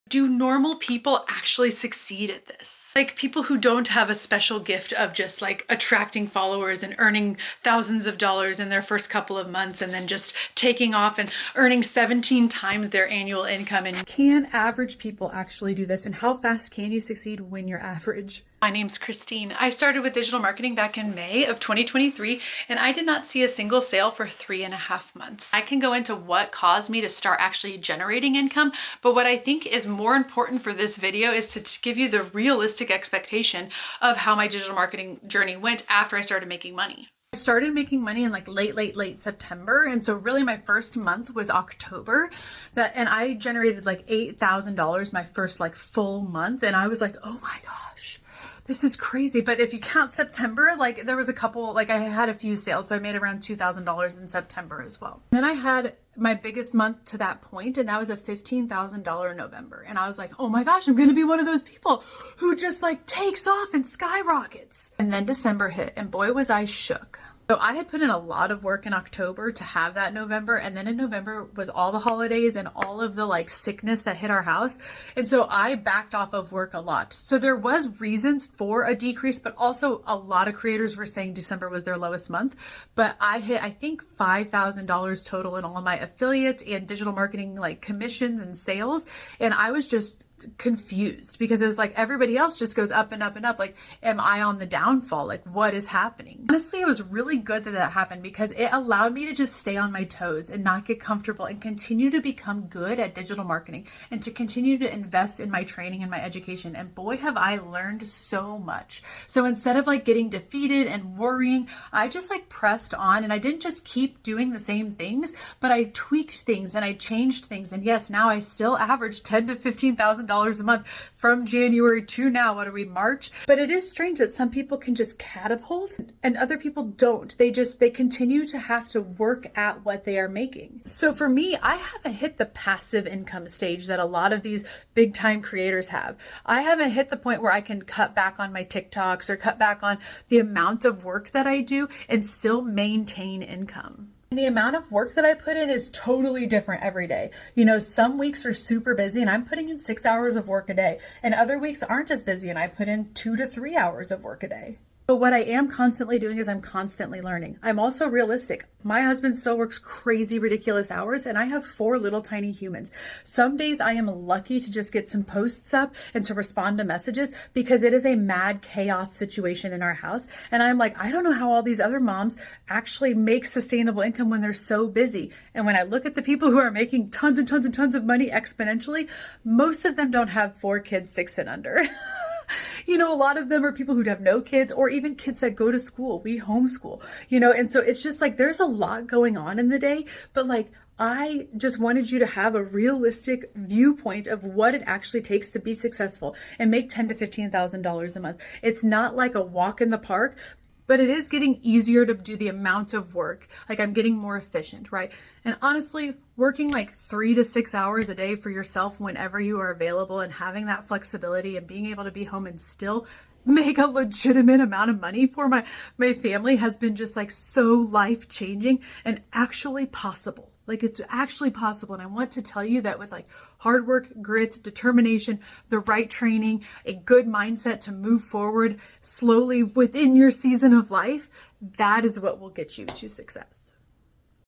Do normal people actually succeed at this? Like people who don't have a special gift of just like attracting followers and earning thousands of dollars in their first couple of months and then just taking off and earning 17 times their annual income. And can average people actually do this? And how fast can you succeed when you're average? My name's Christine. I started with digital marketing back in May of 2023, and I did not see a single sale for 3.5 months. I can go into what caused me to start actually generating income, but what I think is more important for this video is to give you the realistic expectation of how my digital marketing journey went after I started making money. I started making money in like late September. And so really my first month was October and I generated like $8,000 my first like full month. And I was like, oh my gosh, this is crazy. But if you count September, like there was a couple, like I had a few sales. So I made around $2,000 in September as well. Then I had my biggest month to that point, and that was a $15,000 November. And I was like, oh my gosh, I'm going to be one of those people who just like takes off and skyrockets. And then December hit, and boy, was I shook. So I had put in a lot of work in October to have that November. And then in November was all the holidays and all of the like sickness that hit our house. And so I backed off of work a lot. So there was reasons for a decrease, but also a lot of creators were saying December was their lowest month. But I hit, I think, $5,000 total in all of my affiliate and digital marketing like commissions and sales. And I was just confused because it was like everybody else just goes up and up and up. Like, am I on the downfall? Like, what is happening? Honestly, it was really good that that happened because it allowed me to just stay on my toes and not get comfortable and continue to become good at digital marketing and to continue to invest in my training and my education. And boy, have I learned so much. So instead of like getting defeated and worrying, I just like pressed on, and I didn't just keep doing the same things, but I tweaked things and I changed things. And yes, now I still average $10,000 to $15,000 a month from January to now. What are we, March? But it is strange that some people can just catapult and other people don't. They continue to have to work at what they are making. So for me, I haven't hit the passive income stage that a lot of these big time creators have. I haven't hit the point where I can cut back on my TikToks or cut back on the amount of work that I do and still maintain income. And the amount of work that I put in is totally different every day. You know, some weeks are super busy and I'm putting in 6 hours of work a day, and other weeks aren't as busy and I put in 2 to 3 hours of work a day. But what I am constantly doing is I'm constantly learning. I'm also realistic. My husband still works crazy, ridiculous hours, and I have 4 little tiny humans. Some days I am lucky to just get some posts up and to respond to messages because it is a mad chaos situation in our house. And I'm like, I don't know how all these other moms actually make sustainable income when they're so busy. And when I look at the people who are making tons and tons and tons of money exponentially, most of them don't have 4 kids, 6 and under. You know, a lot of them are people who have no kids or even kids that go to school. We homeschool, you know, and so it's just like there's a lot going on in the day, but like I just wanted you to have a realistic viewpoint of what it actually takes to be successful and make $10,000 to $15,000 a month. It's not like a walk in the park, but it is getting easier to do the amount of work. Like I'm getting more efficient, right? And honestly, working like 3 to 6 hours a day for yourself whenever you are available and having that flexibility and being able to be home and still make a legitimate amount of money for my family has been just like so life-changing and actually possible. Like it's actually possible. And I want to tell you that with like hard work, grit, determination, the right training, a good mindset to move forward slowly within your season of life, that is what will get you to success.